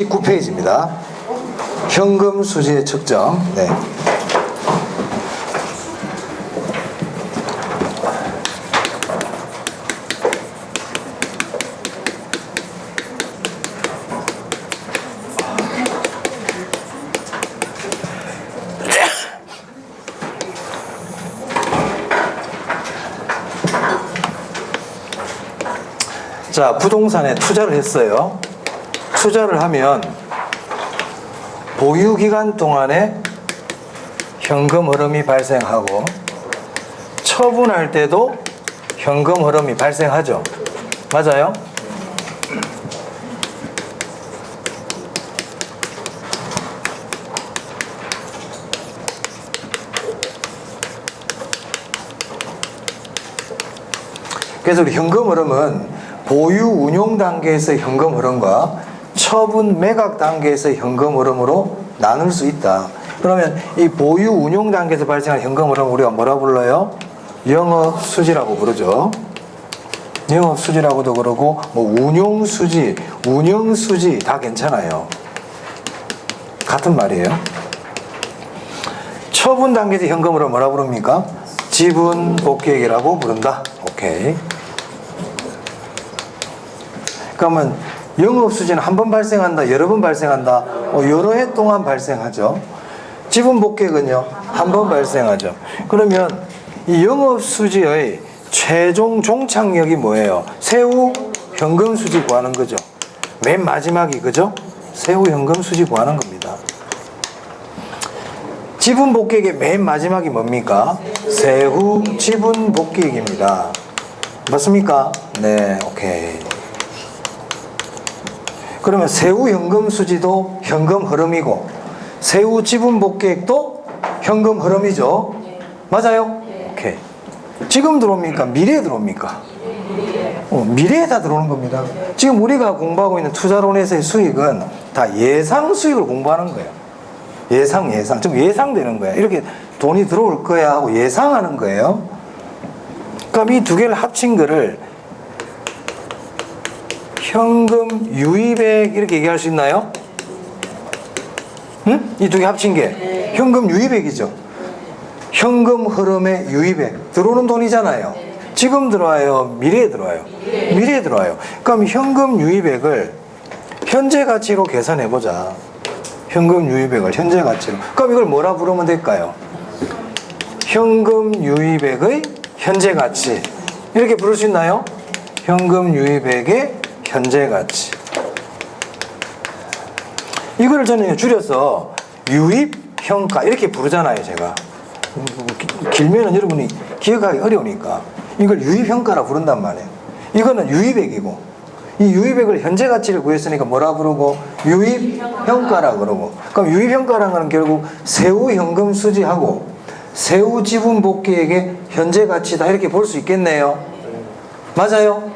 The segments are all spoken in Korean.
19페이지입니다. 현금 수지의 측정. 네. 자, 부동산에 투자를 했어요. 투자를 하면 보유기간 동안에 현금 흐름이 발생하고 처분할 때도 현금 흐름이 발생하죠. 맞아요? 그래서 우리 현금 흐름은 보유 운용 단계에서의 현금 흐름과 처분 매각 단계에서의 현금 흐름으로 나눌 수 있다. 그러면 이 보유 운용 단계에서 발생하는 현금 흐름을 우리가 뭐라 불러요? 영업 수지라고 부르죠. 영업 수지라고도 그러고 뭐 운용 수지, 운영 수지 다 괜찮아요. 같은 말이에요. 처분 단계에서 현금 흐름을 뭐라 부릅니까? 지분 복귀액이라고 부른다. 오케이. 그러면 영업수지는 한 번 발생한다, 여러 번 발생한다, 여러 해 동안 발생하죠. 지분 복귀액은요, 한 번 발생하죠. 그러면 이 영업수지의 최종 종착역이 뭐예요? 세후 현금수지 구하는 거죠. 맨 마지막이 그죠? 세후 현금수지 구하는 겁니다. 지분 복귀액의 맨 마지막이 뭡니까? 세후 지분 복귀액입니다. 맞습니까? 네, 오케이. 그러면 세후 현금 수지도 현금 흐름이고 세후 지분 복귀액도 현금 흐름이죠. 맞아요? 오케이. 지금 들어옵니까? 미래에 들어옵니까? 미래에 다 들어오는 겁니다. 지금 우리가 공부하고 있는 투자론에서의 수익은 다 예상 수익을 공부하는 거예요. 예상. 좀 예상되는 거야. 이렇게 돈이 들어올 거야 하고 예상하는 거예요. 그럼 이 두 개를 합친 거를 현금 유입액 이렇게 얘기할 수 있나요? 응? 이 두 개 합친 게 현금 유입액이죠. 현금 흐름의 유입액. 들어오는 돈이잖아요. 지금 들어와요? 미래에 들어와요? 미래에 들어와요. 그럼 현금 유입액을 현재 가치로 계산해보자. 현금 유입액을 현재 가치로. 그럼 이걸 뭐라 부르면 될까요? 현금 유입액의 현재 가치. 이렇게 부를 수 있나요? 현금 유입액의 현재 가치. 이거를 저는 줄여서 유입평가 이렇게 부르잖아요. 제가 길면은 여러분이 기억하기 어려우니까 이걸 유입평가라 부른단 말이에요. 이거는 유입액이고 이 유입액을 현재 가치를 구했으니까 뭐라 부르고 유입평가라 그러고. 그럼 유입평가라는 건 결국 세후 현금 수지하고 세후 지분 복귀액의 현재 가치다 이렇게 볼 수 있겠네요. 맞아요?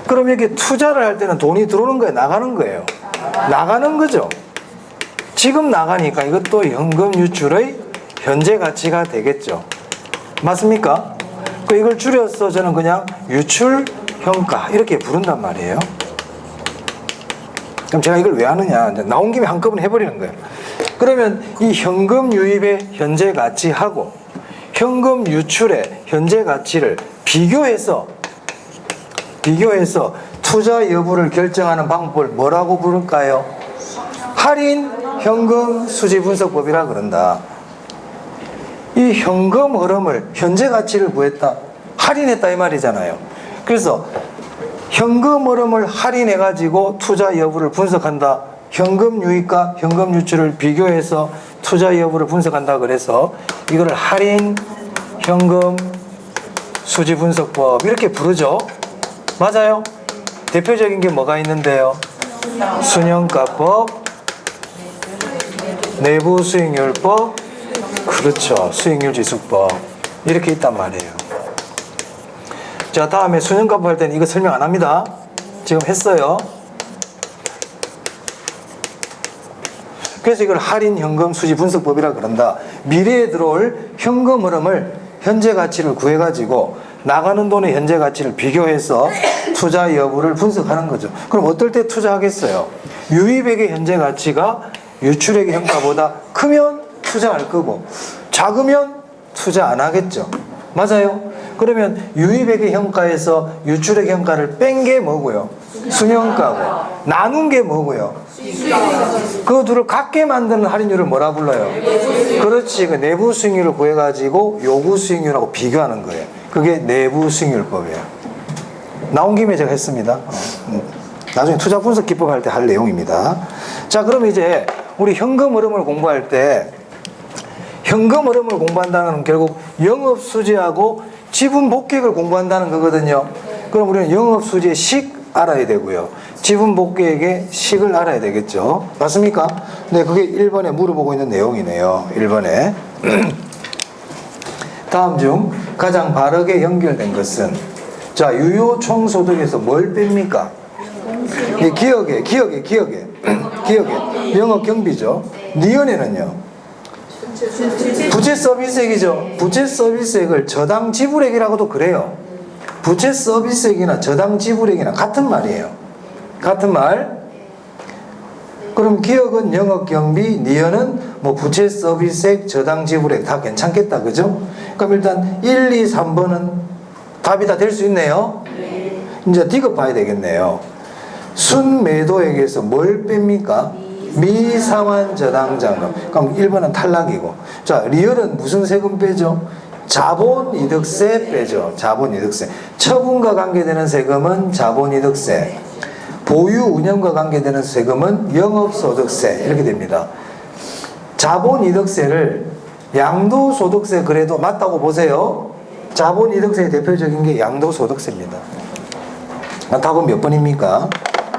그럼 이렇게 투자를 할 때는 돈이 들어오는 거예요? 나가는 거예요? 나가는 거죠. 지금 나가니까 이것도 현금 유출의 현재 가치가 되겠죠. 맞습니까? 이걸 줄여서 저는 그냥 유출 평가 이렇게 부른단 말이에요. 그럼 제가 이걸 왜 하느냐? 나온 김에 한꺼번에 해버리는 거예요. 그러면 이 현금 유입의 현재 가치하고 현금 유출의 현재 가치를 비교해서 투자 여부를 결정하는 방법을 뭐라고 부를까요? 할인 현금 수지 분석법이라 그런다. 이 현금 흐름을 현재 가치를 구했다. 할인했다 이 말이잖아요. 그래서 현금 흐름을 할인해 가지고 투자 여부를 분석한다. 현금 유입과 현금 유출을 비교해서 투자 여부를 분석한다. 그래서 이거를 할인 현금 수지 분석법 이렇게 부르죠. 맞아요? 대표적인 게 뭐가 있는데요? 순영가법, 내부 수익률법, 그렇죠. 수익률 지수법 이렇게 있단 말이에요. 자, 다음에 순영가법 할 때는 이거 설명 안 합니다. 지금 했어요. 그래서 이걸 할인 현금 수지 분석법이라 그런다. 미래에 들어올 현금 흐름을 현재 가치를 구해가지고 나가는 돈의 현재 가치를 비교해서 투자 여부를 분석하는 거죠. 그럼 어떨 때 투자하겠어요? 유입액의 현재 가치가 유출액의 현가보다 크면 투자할 거고 작으면 투자 안 하겠죠. 맞아요? 그러면 유입액의 현가에서 유출액 현가를 뺀 게 뭐고요? 순현가고 나눈 게 뭐고요? 그 둘을 같게 만드는 할인율을 뭐라 불러요? 그렇지. 그 내부 수익률을 구해가지고 요구 수익률하고 비교하는 거예요. 그게 내부 수익률법이에요. 나온 김에 제가 했습니다. 나중에 투자 분석 기법 할 때 할 내용입니다. 자, 그럼 이제 우리 현금 흐름을 공부할 때 현금 흐름을 공부한다는 건 결국 영업 수지하고 지분 복귀액을 공부한다는 거거든요. 그럼 우리는 영업 수지의 식 알아야 되고요. 지분 복귀액의 식을 알아야 되겠죠. 맞습니까? 네, 그게 1번에 물어보고 있는 내용이네요. 1번에. 다음 중 가장 바르게 연결된 것은 자, 유효 총소득에서 뭘 뺍니까? 기억에 영업 경비죠. 니은에는요. 부채 서비스액이죠. 부채 서비스액을 저당 지불액이라고도 그래요. 부채 서비스액이나 저당 지불액이나 같은 말이에요. 같은 말. 그럼 기억은 영업 경비, 니은은 뭐 부채 서비스액, 저당 지불액 다 괜찮겠다, 그죠? 그럼 일단 1, 2, 3번은 답이 다 될 수 있네요. 이제 D급 봐야 되겠네요. 순매도액에서 뭘 뺍니까? 미상환 저당 잔금. 그럼 1번은 탈락이고. 자, 리얼은 무슨 세금 빼죠? 자본이득세 빼죠. 자본이득세. 처분과 관계되는 세금은 자본이득세. 보유 운영과 관계되는 세금은 영업소득세. 이렇게 됩니다. 자본이득세를 양도소득세 그래도 맞다고 보세요. 자본이득세의 대표적인 게 양도소득세입니다. 답은 몇 번입니까?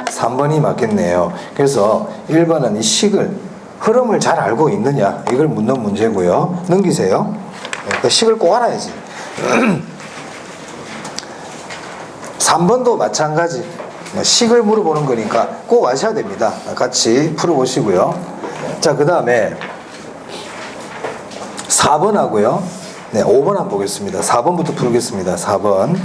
3번이 맞겠네요. 그래서 1번은 이 식을 흐름을 잘 알고 있느냐 이걸 묻는 문제고요. 넘기세요. 그 식을 꼭 알아야지. 3번도 마찬가지. 식을 물어보는 거니까 꼭 아셔야 됩니다. 같이 풀어보시고요. 자, 그 다음에 4번 하고요. 네, 5번 한번 보겠습니다. 4번부터 풀겠습니다. 4번.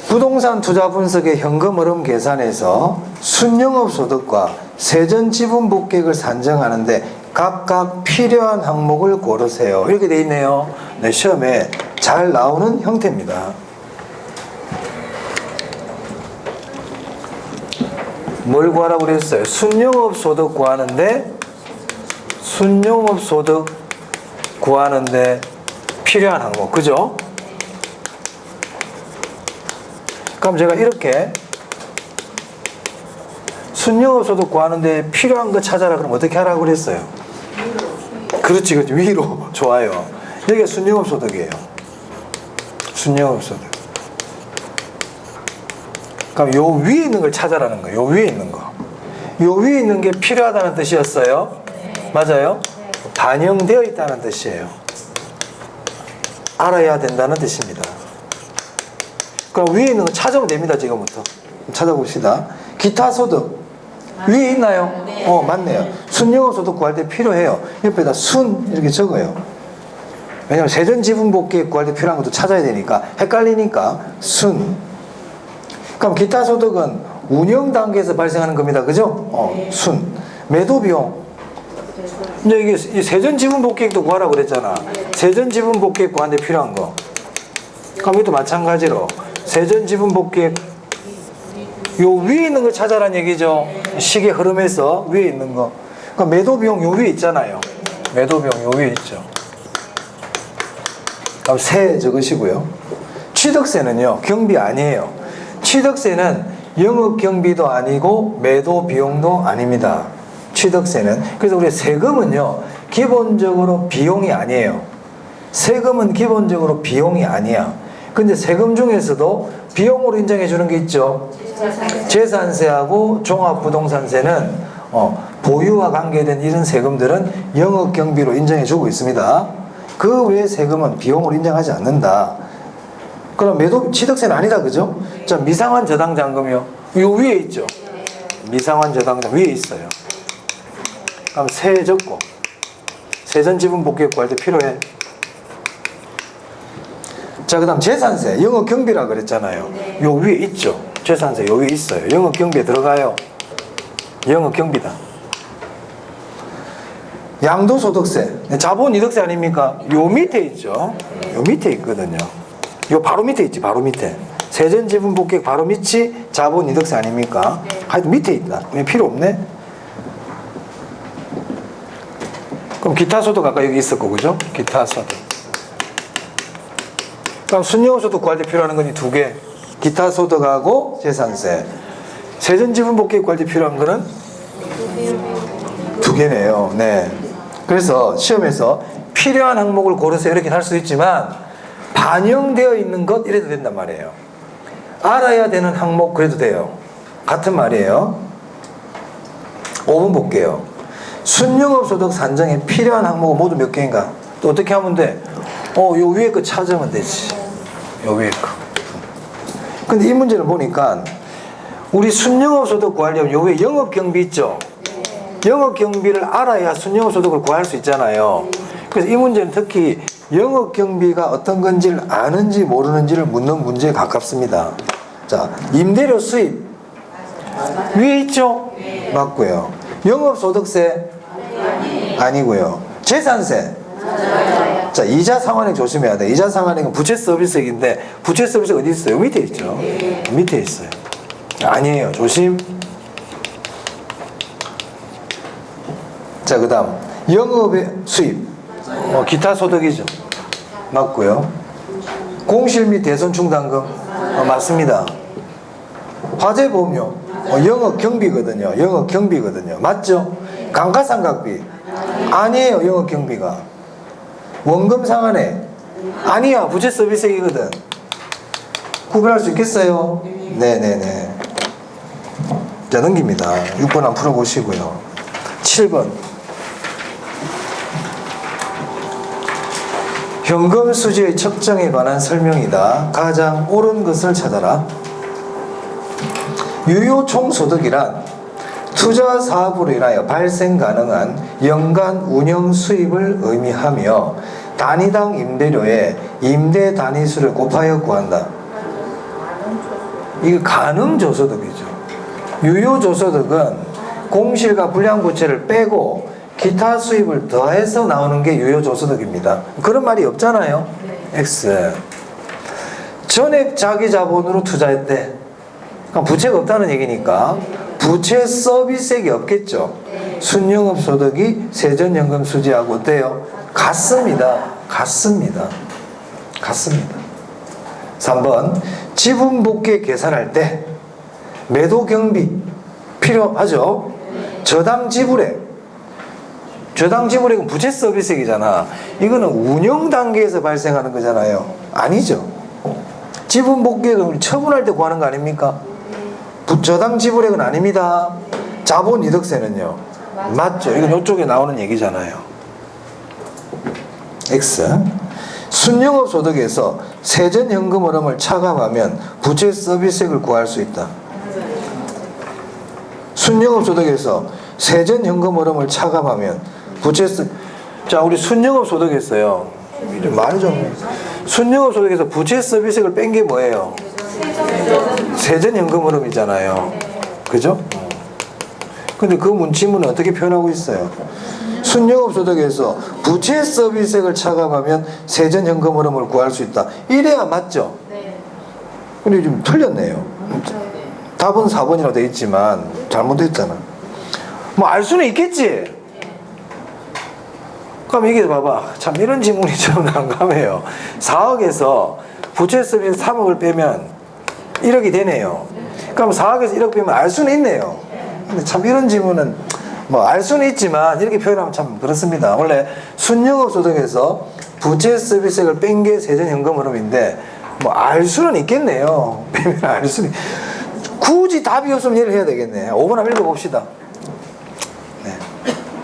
부동산 투자 분석의 현금 흐름 계산에서 순영업 소득과 세전 지분 복객을 산정하는데 각각 필요한 항목을 고르세요. 이렇게 돼 있네요. 네, 시험에 잘 나오는 형태입니다. 뭘 구하라고 그랬어요? 순영업 소득 구하는데 순영업 소득 구하는데 필요한 항목, 그죠? 그럼 제가 이렇게 순영업소득 구하는데 필요한 거 찾아라 그럼 어떻게 하라고 그랬어요? 그렇지, 그렇지. 위로. 좋아요. 여기가 순영업소득이에요. 순영업소득. 그럼 요 위에 있는 걸 찾아라는 거예요. 요 위에 있는 거. 요 위에 있는 게 필요하다는 뜻이었어요? 맞아요? 반영되어 있다는 뜻이에요. 알아야 된다는 뜻입니다. 그럼 위에 있는 거 찾아오면 됩니다. 지금부터 찾아봅시다. 기타 소득 위에 있나요? 맞네요. 순영업 소득 구할 때 필요해요. 옆에다 순 이렇게 적어요. 왜냐면 세전 지분 복귀 구할 때 필요한 것도 찾아야 되니까 헷갈리니까 순. 그럼 기타 소득은 운영 단계에서 발생하는 겁니다. 그죠? 순. 매도 비용. 이제 이게 세전 지분 복귀액도 구하라고 그랬잖아. 세전 지분 복귀액 구하는데 필요한 거. 그럼 이것도 마찬가지로 세전 지분 복귀액 요 위에 있는 거 찾아라는 얘기죠. 시계 흐름에서 위에 있는 거. 그러니까 매도 비용 요 위에 있잖아요. 매도 비용 요 위에 있죠. 그럼 세 적으시고요. 취득세는요, 경비 아니에요. 취득세는 영업 경비도 아니고 매도 비용도 아닙니다. 취득세는. 그래서 우리 세금은요, 기본적으로 비용이 아니에요. 세금은 기본적으로 비용이 아니야. 근데 세금 중에서도 비용으로 인정해 주는 게 있죠. 재산세하고 종합부동산세는 보유와 관계된 이런 세금들은 영업경비로 인정해 주고 있습니다. 그 외의 세금은 비용으로 인정하지 않는다. 그럼 매도 취득세는 아니다, 그죠? 자, 미상환 저당잔금이요. 요 위에 있죠. 미상환 저당잔금 위에 있어요. 그럼 세 적고 세전 지분 복귀 구할 때 필요해. 자, 그 다음 재산세, 영업경비라 그랬잖아요. 요 위에 있죠. 재산세 요 위에 있어요. 영업경비에 들어가요. 영업경비다. 양도소득세, 자본이득세 아닙니까? 요 밑에 있죠. 요 밑에 있거든요. 요 바로 밑에 있지, 바로 밑에. 세전지분복객 바로 밑이 자본이득세 아닙니까? 하여튼 밑에 있다. 필요 없네. 그럼 기타소득 아까 여기 있었고, 그죠? 기타소득. 그럼 순영업소득 구할 때 필요한 건 이 두 개. 기타소득하고 재산세. 세전지분복객 구할 때 필요한 거는 두 개네요. 네. 그래서 시험에서 필요한 항목을 고르세요 이렇게 할 수 있지만 반영되어 있는 것 이래도 된단 말이에요. 알아야 되는 항목 그래도 돼요. 같은 말이에요. 5번 볼게요. 순영업소득 산정에 필요한 항목은 모두 몇 개인가? 또 어떻게 하면 돼? 요 위에 거 찾으면 되지. 요 위에 거. 근데 이 문제를 보니까 우리 순영업소득 구하려면 요 위에 영업경비 있죠? 영업경비를 알아야 순영업소득을 구할 수 있잖아요. 그래서 이 문제는 특히 영업경비가 어떤 건지를 아는지 모르는지를 묻는 문제에 가깝습니다. 자, 임대료 수입 위에 있죠? 맞고요. 영업소득세 아니고요. 재산세. 자, 이자 상환액 조심해야 돼. 이자 상환액은 부채 서비스액인데 부채 서비스액 어디 있어요? 밑에 있죠. 밑에 있어요. 아니에요. 조심. 자, 그 다음 영업의 수입, 기타 소득이죠. 맞고요. 공실 및 대손 충당금 맞습니다. 화재보험료 영업경비거든요. 영업경비거든요. 맞죠? 감가상각비 아니에요. 영업경비가. 원금상환액 아니야. 부채 서비스액이거든. 구별할 수 있겠어요? 네네네. 자, 넘깁니다. 6번 한번 풀어보시고요. 7번 현금 수지의 측정에 관한 설명이다. 가장 옳은 것을 찾아라. 유효 총소득이란 투자 사업으로 인하여 발생 가능한 연간 운영 수입을 의미하며 단위당 임대료의 임대 단위수를 곱하여 구한다. 이게 가능조소득이죠. 유효조소득은 공실과 불량부채를 빼고 기타 수입을 더해서 나오는 게 유효조소득입니다. 그런 말이 없잖아요. X. 전액 자기 자본으로 투자했대. 그러니까 부채가 없다는 얘기니까 부채 서비스액이 없겠죠. 순영업소득이 세전연금 수지하고 어때요? 같습니다. 같습니다. 같습니다. 3번 지분복귀 계산할 때 매도경비 필요하죠. 저당지불액. 저당지불액은 부채 서비스액이잖아. 이거는 운영 단계에서 발생하는 거잖아요. 아니죠. 지분복귀액은 우리 처분할 때 구하는 거 아닙니까? 저당지불액은 아닙니다. 자본이득세는요. 맞죠. 이건 이쪽에 나오는 얘기잖아요. X. 순영업소득에서 세전현금 흐름을 차감하면 부채 서비스액을 구할 수 있다. 순영업소득에서 세전현금 흐름을 차감하면 부채 자, 우리 순영업소득에서요. 말 좀. 순영업소득에서 부채 서비스액을 뺀 게 뭐예요? 세전현금 흐름이잖아요. 그죠? 근데 그 문치문은 어떻게 표현하고 있어요? 순영업소득에서 부채 서비스액을 차감하면 세전현금 흐름을 구할 수 있다. 이래야 맞죠? 근데 좀 틀렸네요. 답은 4번이라고 돼 있지만 잘못했잖아. 뭐 알 수는 있겠지? 그럼 이게 봐봐. 참 이런 질문이 좀 난감해요. 4억에서 부채 서비스 3억을 빼면 1억이 되네요. 그럼 4억에서 1억 빼면 알 수는 있네요. 근데 참 이런 질문은 뭐 알 수는 있지만 이렇게 표현하면 참 그렇습니다. 원래 순영업소득에서 부채 서비스액을 뺀 게 세전현금 흐름인데 뭐 알 수는 있겠네요. 빼면 알 수는 굳이 답이 없으면 얘를 해야 되겠네. 5번 한번 읽어봅시다. 네.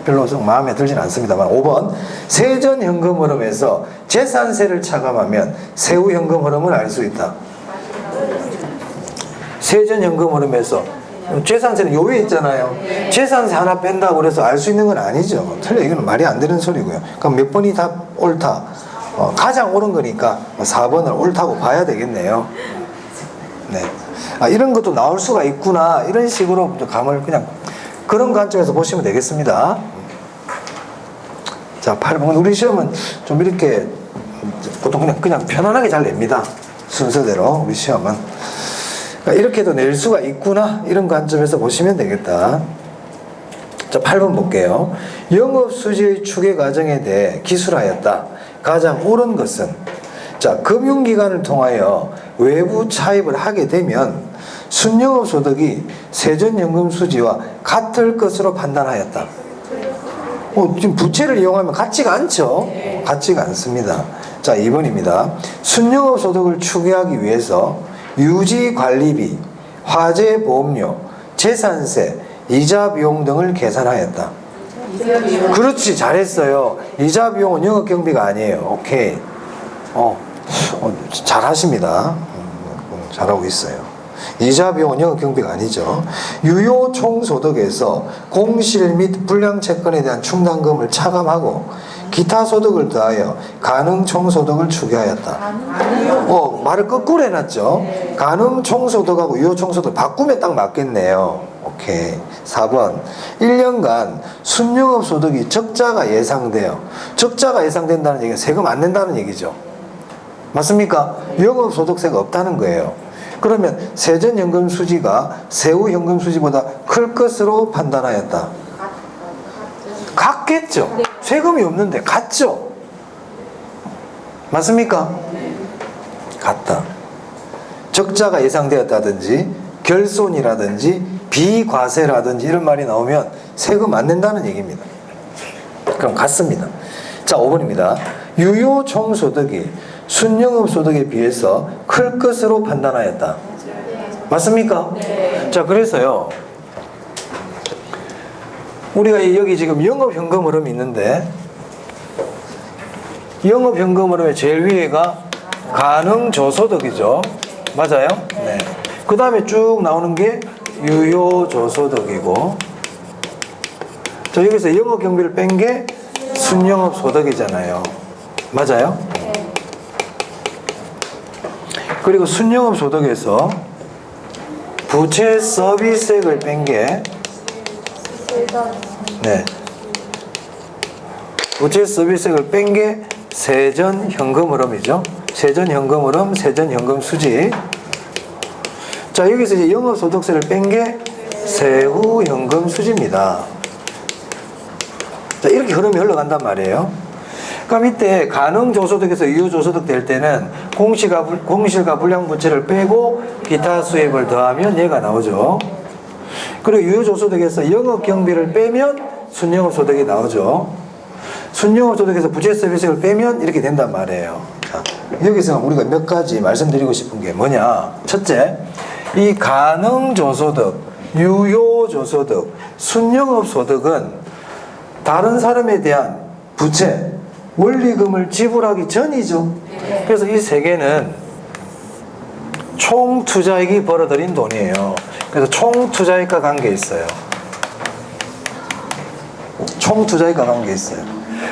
별로 좀 마음에 들진 않습니다만 5번 세전현금 흐름에서 재산세를 차감하면 세후현금 흐름을 알 수 있다. 세전현금 흐름에서 재산세는 요 위에 있잖아요. 재산세 하나 뺀다고 그래서 알 수 있는 건 아니죠. 틀려. 이건 말이 안 되는 소리고요. 그럼 몇 번이 답 옳다? 가장 옳은 거니까 4번을 옳다고 봐야 되겠네요. 네. 이런 것도 나올 수가 있구나. 이런 식으로 감을 그냥 그런 관점에서 보시면 되겠습니다. 자, 8번. 우리 시험은 좀 이렇게 보통 그냥 편안하게 잘 냅니다. 순서대로 우리 시험은. 그러니까 이렇게도 낼 수가 있구나. 이런 관점에서 보시면 되겠다. 자, 8번 볼게요. 영업수지의 추계 과정에 대해 기술하였다. 가장 옳은 것은 자, 금융기관을 통하여 외부 차입을 하게 되면 순영업소득이 세전연금수지와 같을 것으로 판단하였다. 지금 부채를 이용하면 같지가 않죠? 같지가 않습니다. 자, 2번입니다. 순영업소득을 추계하기 위해서 유지관리비, 화재보험료, 재산세, 이자 비용 등을 계산하였다. 그렇지, 잘했어요. 이자 비용은 영업경비가 아니에요. 오케이. 잘하십니다. 잘하고 있어요. 이자 비용은 영업경비가 아니죠. 유효 총소득에서 공실 및 불량채권에 대한 충당금을 차감하고 기타 소득을 더하여 가능 총소득을 추계하였다. 말을 거꾸로 해놨죠. 가능 총소득하고 유효 총소득 바꾸면 딱 맞겠네요. 오케이. 4번. 1년간 순영업 소득이 적자가 예상돼요. 적자가 예상된다는 얘기는 세금 안 낸다는 얘기죠. 맞습니까? 영업 소득세가 없다는 거예요. 그러면 세전연금 수지가 세후연금 수지보다 클 것으로 판단하였다. 같겠죠. 세금이 없는데 같죠. 맞습니까? 같다. 적자가 예상되었다든지 결손이라든지 비과세라든지 이런 말이 나오면 세금 안 낸다는 얘기입니다. 그럼 같습니다. 자, 5번입니다. 유효 총소득이 순영업소득에 비해서 클 것으로 판단하였다. 맞습니까? 자, 그래서요, 우리가 여기 지금 영업현금 흐름이 있는데, 영업현금 흐름의 제일 위에가 가능저소득이죠. 맞아요? 네. 그 다음에 쭉 나오는 게 유효저소득이고, 자, 여기서 영업경비를 뺀 게 순영업소득이잖아요. 맞아요? 그리고 순영업소득에서 부채 서비스액을 뺀 게 부채 서비스액을 뺀 게 세전현금 흐름이죠. 세전현금 흐름, 세전현금 수지. 자, 여기서 이제 영업소득세를 뺀 게 세후현금 수지입니다. 자, 이렇게 흐름이 흘러간단 말이에요. 그럼 이때 가능조소득에서 유효조소득 될 때는 공실과 불량부채를 빼고 기타 수입을 더하면 얘가 나오죠. 그리고 유효조소득에서 영업경비를 빼면 순영업소득이 나오죠. 순영업소득에서 부채서비스를 빼면 이렇게 된단 말이에요. 자, 여기서 우리가 몇 가지 말씀드리고 싶은 게 뭐냐. 첫째, 이 가능조소득, 유효조소득, 순영업소득은 다른 사람에 대한 부채, 원리금을 지불하기 전이죠. 그래서 이 세 개는 총투자액이 벌어들인 돈이에요. 그래서 총투자액과 관계 있어요. 총투자액과 관계 있어요.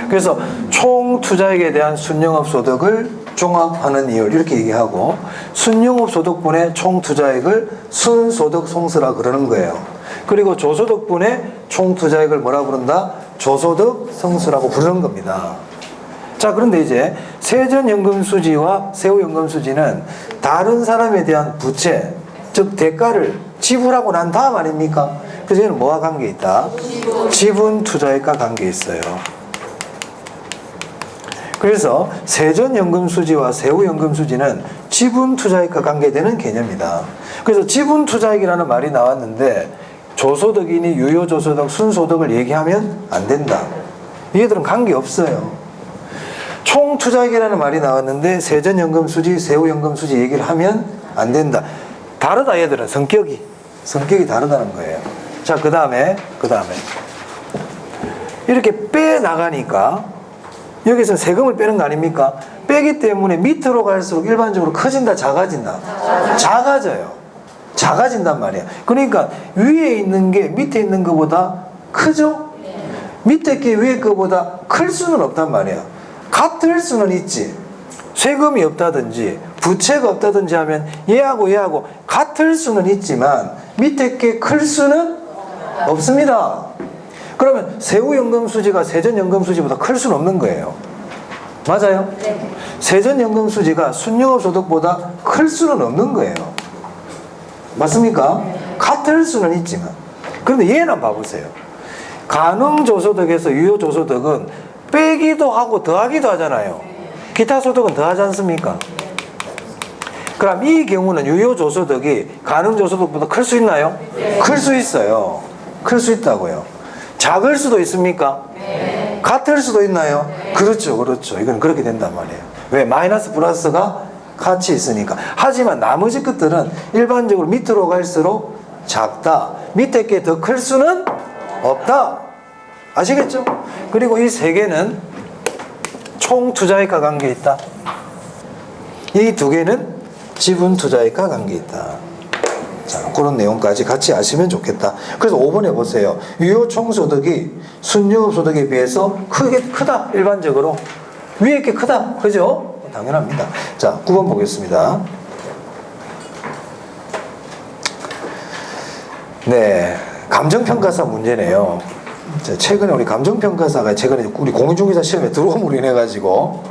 그래서 총투자액에 대한 순영업소득을 종합하는 이율 이렇게 얘기하고, 순영업소득분의 총투자액을 순소득송수라 그러는 거예요. 그리고 조소득분의 총투자액을 뭐라 부른다? 조소득성수라고 부르는 겁니다. 자, 그런데 이제 세전연금수지와 세후연금수지는 다른 사람에 대한 부채, 즉 대가를 지불하고 난 다음 아닙니까? 그래서 얘는 뭐와 관계 있다? 지분투자액과 관계 있어요. 그래서 세전연금수지와 세후연금수지는 지분투자액과 관계되는 개념이다. 그래서 지분투자액이라는 말이 나왔는데 조소득이니 유효조소득, 순소득을 얘기하면 안 된다. 얘들은 관계없어요. 총투자액이라는 말이 나왔는데 세전연금수지, 세후연금수지 얘기를 하면 안 된다. 다르다. 얘들은 성격이 다르다는 거예요. 자, 그 다음에 이렇게 빼나가니까 여기서 세금을 빼는 거 아닙니까? 빼기 때문에 밑으로 갈수록 일반적으로 커진다, 작아진다? 작아져요. 작아진단 말이야. 그러니까 위에 있는 게 밑에 있는 것보다 크죠? 밑에 게 위에 것보다 클 수는 없단 말이야. 같을 수는 있지. 세금이 없다든지 부채가 없다든지 하면 얘하고 같을 수는 있지만 밑에 게 클 수는 없습니다. 그러면 세후연금수지가 세전연금수지보다 클 수는 없는 거예요. 맞아요? 네. 세전연금수지가 순영업소득보다 클 수는 없는 거예요. 맞습니까? 같을 수는 있지만. 그런데 얘는 봐보세요. 가능조소득에서 유효조소득은 빼기도 하고 더하기도 하잖아요. 기타 소득은 더하지 않습니까? 그럼 이 경우는 유효조소득이 가능조소득보다 클 수 있나요? 클 수 있어요. 클 수 있다고요. 작을 수도 있습니까? 같을 수도 있나요? 그렇죠. 이건 그렇게 된단 말이에요. 왜? 마이너스 플러스가 같이 있으니까. 하지만 나머지 것들은 일반적으로 밑으로 갈수록 작다. 밑에 게 더 클 수는 없다. 아시겠죠? 그리고 이 세 개는 총 투자액과 관계 있다. 이 두 개는 지분 투자액과 관계 있다. 자, 그런 내용까지 같이 아시면 좋겠다. 그래서 5번에 보세요. 유효 총소득이 순유업소득에 비해서 크다. 일반적으로. 위에 게 크다. 그죠? 당연합니다. 자, 9번 보겠습니다. 네. 감정평가사 문제네요. 자, 최근에 우리 감정평가사가 최근에 우리 공인중개사 시험에 들어옴으로 인해가지고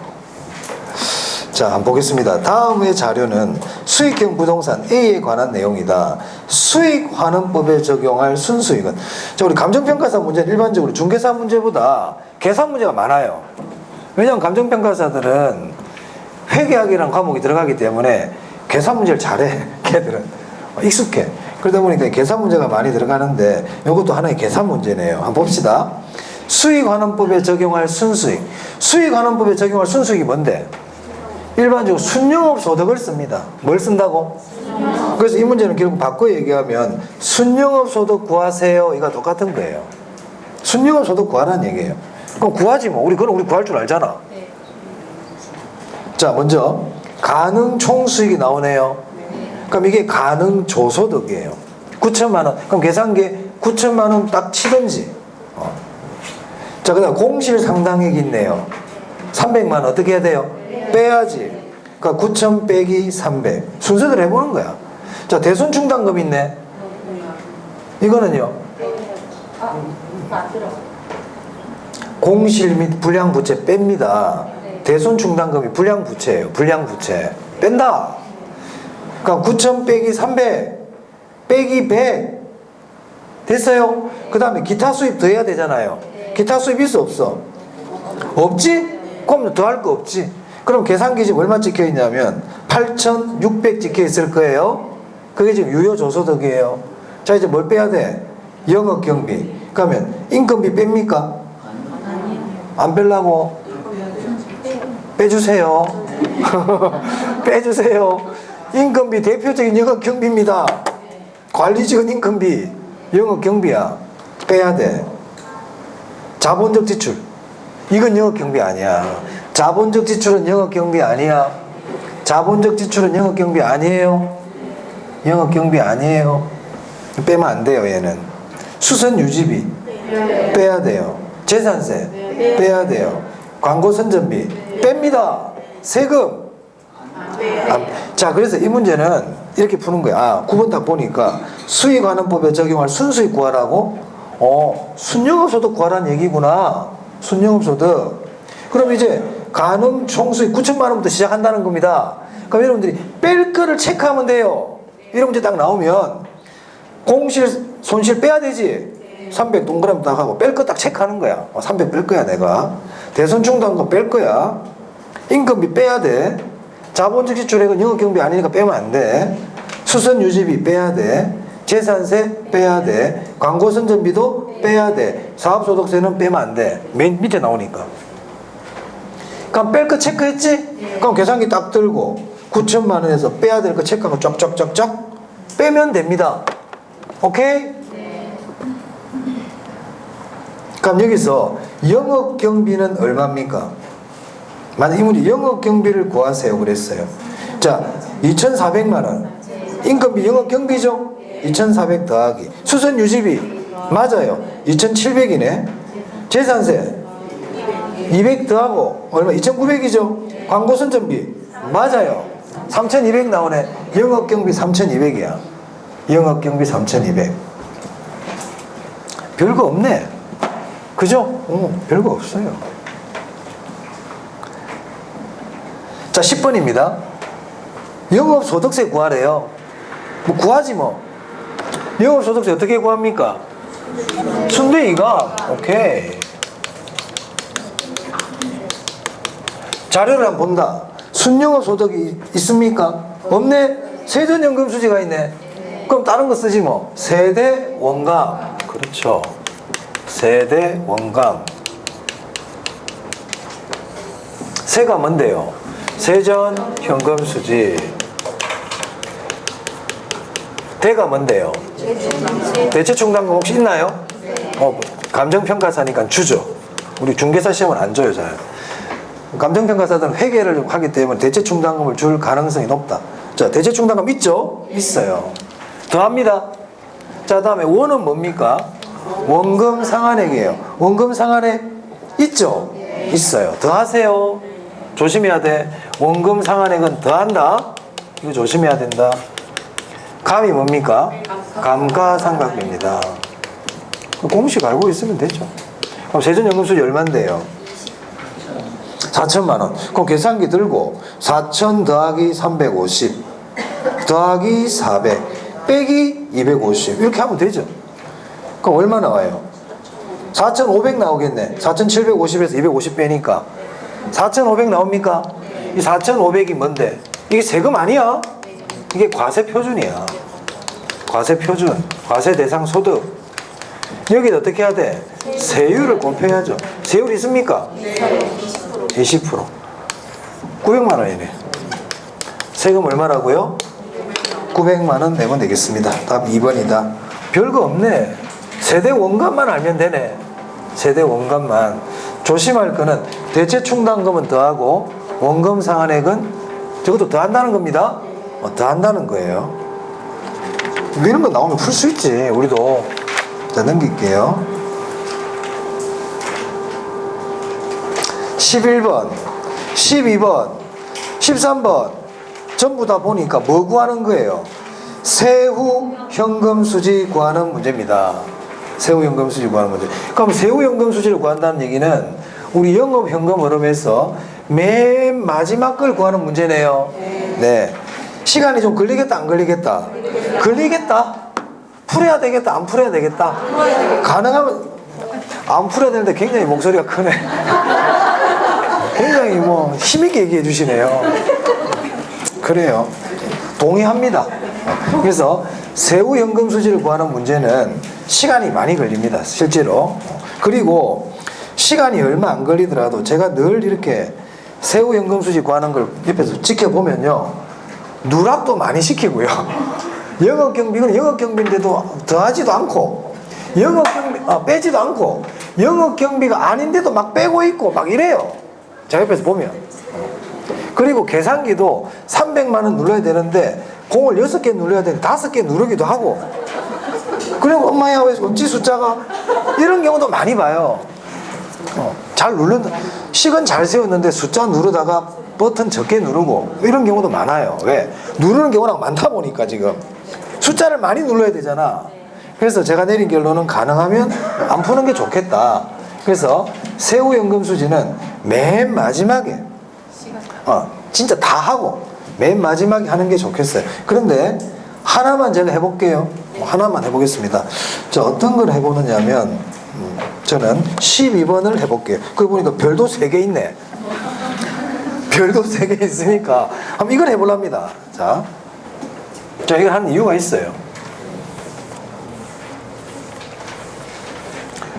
자, 한번 보겠습니다. 다음의 자료는 수익형 부동산 A에 관한 내용이다. 수익환원법에 적용할 순수익은. 자, 우리 감정평가사 문제는 일반적으로 중개사 문제보다 계산 문제가 많아요. 왜냐하면 감정평가사들은 회계학이라는 과목이 들어가기 때문에 계산 문제를 잘해. 걔들은 익숙해. 그러다 보니까 계산 문제가 많이 들어가는데 이것도 하나의 계산 문제네요. 한번 봅시다. 수익환원법에 적용할 순수익. 수익환원법에 적용할 순수익이 뭔데? 일반적으로 순영업 소득을 씁니다. 뭘 쓴다고? 그래서 이 문제는 결국 바꿔 얘기하면 순영업 소득 구하세요. 이거 똑같은 거예요. 순영업 소득 구하라는 얘기예요. 그럼 구하지 뭐. 우리 구할 줄 알잖아. 네. 자, 먼저 가능 총수익이 나오네요. 그럼 이게 가능 조소득이에요. 9천만 원. 그럼 계산기에 9천만 원 딱 치든지. 자, 그다음 공실 상당액이 있네요. 300만 원 어떻게 해야 돼요? 빼야지. 그러니까 9천 빼기 300. 순서대로 해보는 거야. 자, 대손 충당금 있네. 이거는요. 공실 및 불량부채 뺍니다. 대손 충당금이 불량부채예요. 불량부채. 뺀다. 그러니까 9천 빼기 300 빼기 100 됐어요? 그 다음에 기타 수입 더해야 되잖아요. 기타 수입 있어 없어? 없지? 그럼 더할 거 없지. 그럼 계산기 지금 얼마 찍혀 있냐면 8,600 찍혀 있을 거예요. 그게 지금 유효조소득이에요. 자, 이제 뭘 빼야 돼? 영업경비. 그러면 인건비 뺍니까? 안 빼려고? 빼주세요. 빼주세요. 인건비 대표적인 영업경비입니다. 관리직원 인건비 영업경비야. 빼야 돼. 자본적 지출. 이건 영업경비 아니야. 자본적 지출은 영업경비 아니야. 자본적 지출은 영업경비 아니에요. 영업경비 아니에요. 빼면 안 돼요. 얘는 수선유지비 빼야 돼요. 재산세 빼야 돼요. 광고선전비 뺍니다. 세금. 자, 그래서 이 문제는 이렇게 푸는 거야. 9번 딱 보니까 수익환원법에 적용할 순수익 구하라고? 순영업소득 구하라는 얘기구나. 순영업소득. 그럼 이제 가능 총수익 9천만 원부터 시작한다는 겁니다. 그럼 여러분들이 뺄 거를 체크하면 돼요. 이런 문제 딱 나오면 공실 손실 빼야 되지. 300 동그라미 딱 하고 뺄 거 딱 체크하는 거야. 300 뺄 거야 내가. 대손 충당금 뺄 거야. 인건비 빼야 돼. 자본적 지출액은 영업경비 아니니까 빼면 안 돼. 수선유지비 빼야 돼. 재산세 빼야 돼. 광고선전비도 빼야 돼. 사업소득세는 빼면 안 돼. 맨 밑에 나오니까. 그럼 뺄 거 체크했지? 그럼 계산기 딱 들고 9천만 원에서 빼야 될 거 체크하고 쫙쫙쫙쫙 빼면 됩니다. 오케이? 그럼 여기서 영업경비는 얼마입니까? 만약 이 문제 영업경비를 구하세요 그랬어요. 자, 2,400만 원. 인건비 영업경비죠? 2,400 더하기 수선유지비 맞아요. 2,700이네. 재산세 200 더하고 얼마? 2,900이죠? 광고 선전비 맞아요. 3,200 나오네. 영업경비 3,200이야. 영업경비 3,200. 별거 없네. 그죠? 별거 없어요. 자, 10번입니다. 영업소득세 구하래요. 뭐 구하지 뭐. 영업소득세 어떻게 구합니까? 순대이가. 오케이. 자료를 한번 본다. 순영업소득이 있습니까? 없네? 세전연금수지가 있네. 그럼 다른 거 쓰지 뭐. 세대 원감. 그렇죠. 세대 원감. 세가 뭔데요? 세전 현금수지. 대가 뭔데요? 대체충당금 혹시 있나요? 감정평가사니까 주죠. 우리 중개사 시험은 안 줘요, 잘. 감정평가사들은 회계를 하기 때문에 대체충당금을 줄 가능성이 높다. 자, 대체충당금 있죠? 있어요. 더합니다. 자, 다음에 원은 뭡니까? 원금 상환액이에요. 원금 상환액 있죠? 있어요. 더하세요. 조심해야 돼. 원금 상환액은 더한다. 이거 조심해야 된다. 감이 뭡니까? 감가상각입니다. 공식 알고 있으면 되죠. 그럼 세전연금수지 얼마인데요? 4천만 원. 그럼 계산기 들고 4천 더하기 350 더하기 400 빼기 250 이렇게 하면 되죠. 그럼 얼마 나와요? 4,500 나오겠네. 4,750에서 250 빼니까 4,500 나옵니까? 이 4,500이 뭔데? 이게 세금 아니야? 이게 과세표준이야. 과세표준, 과세대상 소득. 여기는 어떻게 해야 돼? 세율을 곱해야죠. 세율 있습니까? 20%. 900만 원이네. 세금 얼마라고요? 900만 원 내면 되겠습니다. 답 2번이다. 별거 없네. 세대 원감만 알면 되네. 세대 원감만. 조심할 거는 대체충당금은 더하고 원금 상환액은 저것도 더한다는 겁니다. 더한다는 거예요. 이런 거 나오면 풀 수 있지. 우리도. 자, 넘길게요. 11번, 12번, 13번 전부 다 보니까 뭐 구하는 거예요? 세후 현금 수지 구하는 문제입니다. 세후 현금 수지 구하는 문제. 그럼 세후 현금 수지를 구한다는 얘기는 우리 영업 현금 흐름에서 맨 마지막 걸 구하는 문제네요. 네. 시간이 좀 걸리겠다, 안 걸리겠다? 걸리겠다. 풀어야 되겠다, 안 풀어야 되겠다? 가능하면 안 풀어야 되는데 굉장히 목소리가 크네. 굉장히 뭐 힘있게 얘기해 주시네요. 그래요. 동의합니다. 그래서 세후 현금 수지를 구하는 문제는 시간이 많이 걸립니다. 실제로. 그리고 시간이 얼마 안 걸리더라도 제가 늘 이렇게 세후 현금 수지 구하는 걸 옆에서 지켜보면요. 누락도 많이 시키고요. 영업경비는 영업경비인데도 더하지도 않고 빼지도 않고 영업경비가 아닌데도 막 빼고 있고 막 이래요. 제가 옆에서 보면. 그리고 계산기도 300만 원 눌러야 되는데 공을 6개 눌러야 되는데 5개 누르기도 하고 그리고 엄마야 왜 어찌 숫자가 이런 경우도 많이 봐요. 잘 누른다. 식은 잘 세웠는데 숫자 누르다가 버튼 적게 누르고 이런 경우도 많아요. 왜? 누르는 경우랑 많다 보니까 지금 숫자를 많이 눌러야 되잖아. 그래서 제가 내린 결론은 가능하면 안 푸는 게 좋겠다. 그래서 세후 현금 수지는 맨 마지막에 진짜 다 하고 맨 마지막에 하는 게 좋겠어요. 그런데 하나만 제가 해볼게요. 하나만 해보겠습니다. 자, 어떤 걸 해보느냐 하면 저는 12번을 해볼게요. 그거 보니까 별도 3개 있네. 별도 3개 있으니까 한번 이걸 해보랍니다. 자, 이걸 하는 이유가 있어요.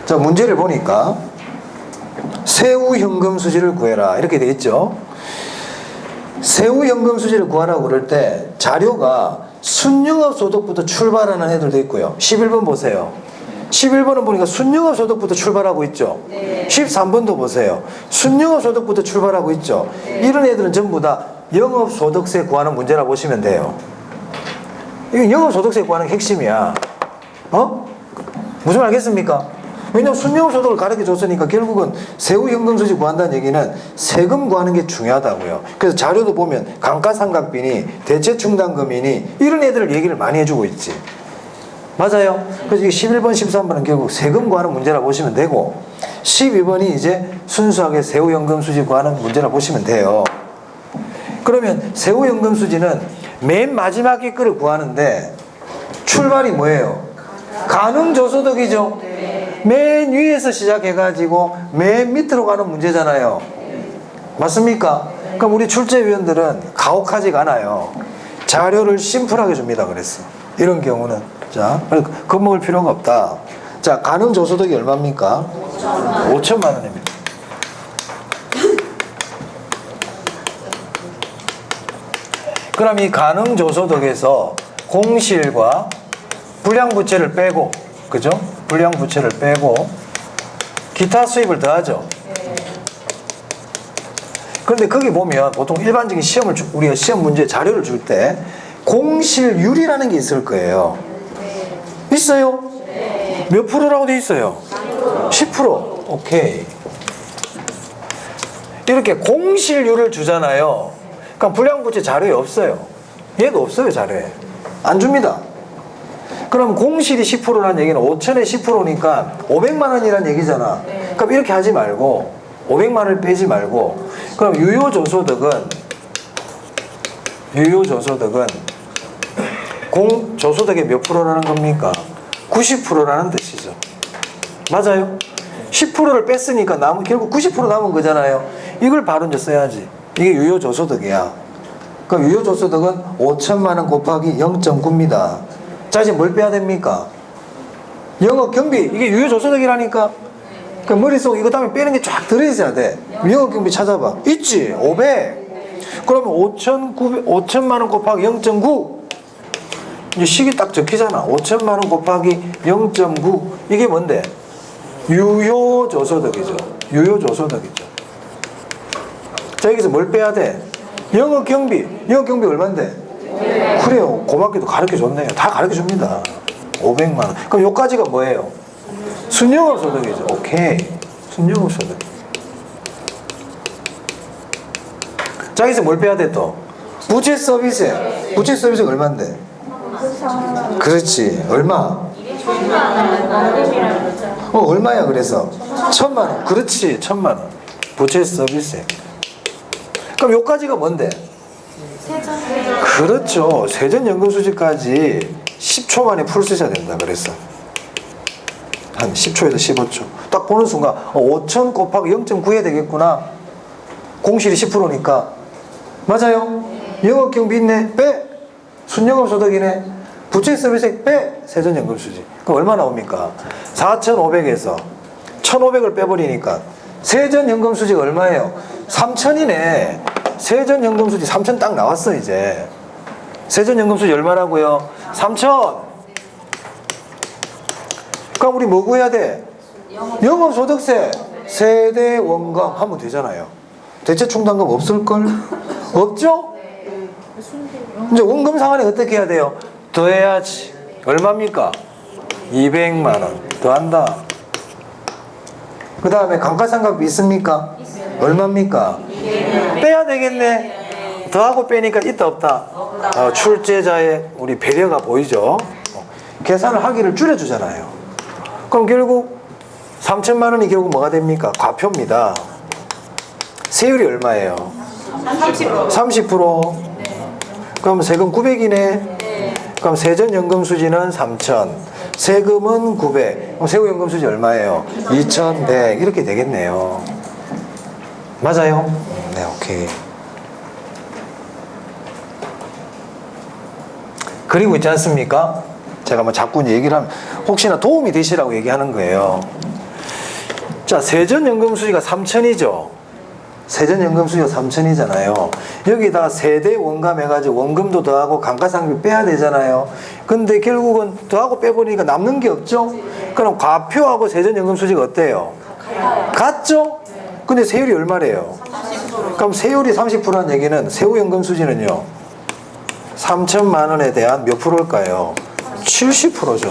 자, 문제를 보니까 세후 현금 수지를 구해라 이렇게 돼 있죠. 세후 현금 수지를 구하라고 그럴 때 자료가 순영업 소득부터 출발하는 애들도 있고요. 11번 보세요. 11번은 보니까 순영업 소득부터 출발하고 있죠. 13번도 보세요. 순영업 소득부터 출발하고 있죠. 이런 애들은 전부 다 영업 소득세 구하는 문제라고 보시면 돼요. 이게 영업 소득세 구하는 게 핵심이야. 무슨 말 알겠습니까? 왜냐면 순영소득을 가르쳐 줬으니까 결국은 세후 현금수지 구한다는 얘기는 세금 구하는 게 중요하다고요. 그래서 자료도 보면 감가상각비니 대체충당금이니 이런 애들 얘기를 많이 해주고 있지. 맞아요. 그래서 이 11번, 13번은 결국 세금 구하는 문제라 보시면 되고 12번이 이제 순수하게 세후 현금수지 구하는 문제라 보시면 돼요. 그러면 세후 현금수지는 맨 마지막에 거를 구하는데 출발이 뭐예요? 가능조소득이죠. 맨 위에서 시작해가지고 맨 밑으로 가는 문제잖아요. 맞습니까? 그럼 우리 출제위원들은 가혹하지가 않아요. 자료를 심플하게 줍니다. 그랬어. 이런 경우는. 자, 겁먹을 필요가 없다. 자, 가능조소득이 얼마입니까? 5천만 원입니다. 그럼 이 가능조소득에서 공실과 불량부채를 빼고, 그죠? 불량부채를 빼고 기타 수입을 더하죠. 그런데 거기 보면 보통 일반적인 시험을 우리가 시험 문제 자료를 줄 때 공실률이라는 게 있을 거예요. 있어요? 몇 프로라고 돼 있어요? 10%. 오케이. 이렇게 공실률을 주잖아요. 그러니까 불량부채 자료에 없어요. 얘도 없어요. 자료에. 안 줍니다. 그럼 공실이 10%라는 얘기는 5천에 10%니까 500만 원이라는 얘기잖아. 그럼 이렇게 하지 말고 500만 원을 빼지 말고 그럼 유효조소득은 공조소득의 몇 프로라는 겁니까? 90%라는 뜻이죠. 맞아요? 10%를 뺐으니까 결국 90% 남은 거잖아요. 이걸 바로 이제 써야지. 이게 유효조소득이야. 그럼 유효조소득은 5천만 원 곱하기 0.9입니다. 자, 이제 뭘 빼야 됩니까? 영업경비. 이게 유효조소득이라니까. 그 머릿속 이거 다음에 빼는 게 쫙 들어있어야 돼. 영업경비 찾아봐. 있지? 500. 그러면 5천만 원 곱하기 0.9. 이제 식이 딱 적히잖아. 5천만 원 곱하기 0.9. 이게 뭔데? 유효조소득이죠. 유효조소득이죠. 자, 여기서 뭘 빼야 돼? 영업경비. 영업경비 얼만데? 그래요. 고맙게도 가르쳐줬네요. 다 가르쳐줍니다. 500만 원. 그럼 요까지가 뭐예요? 순영업소득이죠. 오케이. 순영업소득. 자, 여기서 뭘 빼야 돼 또? 부채 서비스. 부채 서비스가 얼만데? 그렇지. 얼마? 얼마야 그래서? 1,000만 원. 그렇지. 1,000만 원. 부채 서비스. 그럼 요까지가 뭔데? 그렇죠. 세전연금수지까지 10초 만에 풀 쓰셔야 된다 그랬어. 한 10초에서 15초. 딱 보는 순간 5천 곱하기 0.9 해야 되겠구나. 공실이 10%니까. 맞아요? 영업경비 있네. 빼. 순영업소득이네. 부채서비스 빼. 세전연금수지. 그럼 얼마 나옵니까? 4,500에서 1,500을 빼버리니까 세전연금수지가 얼마예요? 3,000이네. 세전연금수지 3,000 딱 나왔어 이제. 세전연금수지 얼마라고요? 3,000. 그럼 우리 뭐 구해야 돼? 영업소득세, 세대 원감 하면 되잖아요. 대체충당금 없을걸? 없죠? 이제 원금 상환이 어떻게 해야 돼요? 더해야지. 얼마입니까? 200만 원 더한다. 그 다음에 감가상각비 있습니까? 얼마입니까? 빼야 되겠네. 더하고 빼니까 있다 없다? 출제자의 우리 배려가 보이죠? 계산을 하기를 줄여주잖아요. 그럼 결국 3천만 원이 결국 뭐가 됩니까? 과표입니다. 세율이 얼마예요? 30%. 그럼 세금 900이네. 그럼 세전연금수지는 3천, 세금은 900. 그럼 세후연금수지 얼마예요? 2,100. 이렇게 되겠네요. 맞아요? 네, 오케이. 그리고 있지 않습니까? 제가 뭐 자꾸 얘기를 하면 혹시나 도움이 되시라고 얘기하는 거예요. 자, 세전연금수지가 3천이죠. 세전연금수지가 3천이잖아요. 여기다가 세대 원감 해가지고 원금도 더하고 감가상각비 빼야 되잖아요. 근데 결국은 더하고 빼버리니까 남는 게 없죠. 그럼 과표하고 세전연금수지가 어때요? 같죠? 근데 세율이 얼마래요? 30%. 그럼 세율이 30%라는 얘기는 세후연금수지는요 3천만 원에 대한 몇 프로일까요? 70%죠.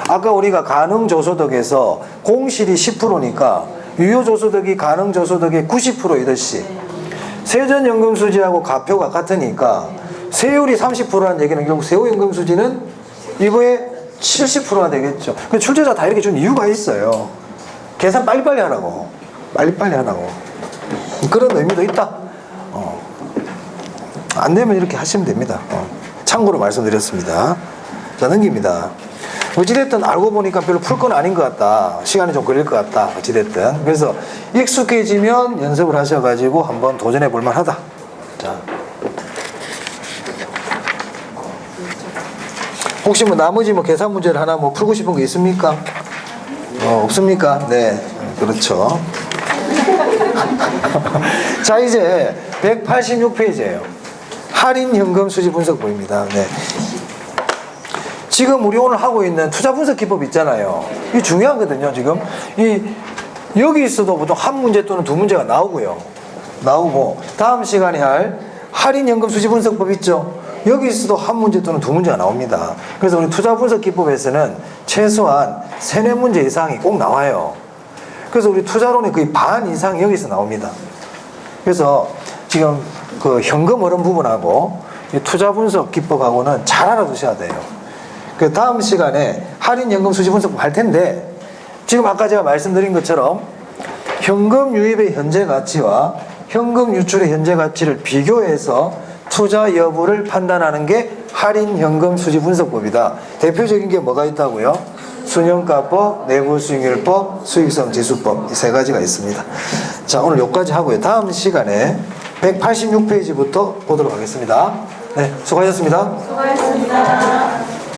아까 우리가 가능조소득에서 공실이 10%니까 유효조소득이 가능조소득의 90%이듯이 세전연금수지하고 가표가 같으니까 세율이 30%라는 얘기는 결국 세후연금수지는 이거의 70%가 되겠죠. 출제자 다 이렇게 준 이유가 있어요. 계산 빨리빨리 하라고. 빨리빨리 하라고. 그런 의미도 있다. 안 되면 이렇게 하시면 됩니다. 참고로 말씀드렸습니다. 자, 넘깁니다. 어찌됐든 알고 보니까 별로 풀 건 아닌 것 같다. 시간이 좀 걸릴 것 같다. 어찌됐든. 그래서 익숙해지면 연습을 하셔가지고 한번 도전해 볼 만하다. 자. 혹시 뭐 나머지 뭐 계산 문제를 하나 뭐 풀고 싶은 거 있습니까? 없습니까? 네. 그렇죠. 자, 이제 186페이지예요. 할인 현금 수지 분석 보입니다. 네. 지금 우리 오늘 하고 있는 투자 분석 기법 있잖아요. 이게 중요하거든요, 지금. 여기 있어도 보통 한 문제 또는 두 문제가 나오고, 다음 시간에 할 할인 현금 수지 분석법 있죠? 여기 있어도 한 문제 또는 두 문제가 나옵니다. 그래서 우리 투자 분석 기법에서는 최소한 3, 4문제 이상이 꼭 나와요. 그래서 우리 투자론의 거의 반 이상이 여기서 나옵니다. 그래서 지금 그 현금 흐름 부분하고 투자 분석 기법하고는 잘 알아두셔야 돼요. 그 다음 시간에 할인 현금 수지 분석법 할 텐데, 지금 아까 제가 말씀드린 것처럼 현금 유입의 현재 가치와 현금 유출의 현재 가치를 비교해서 투자 여부를 판단하는 게 할인 현금 수지 분석법이다. 대표적인 게 뭐가 있다고요? 순현가법, 내부수익률법, 수익성 지수법, 이 3가지가 있습니다. 자, 오늘 여기까지 하고요. 다음 시간에 186페이지부터 보도록 하겠습니다. 네, 수고하셨습니다. 수고하셨습니다.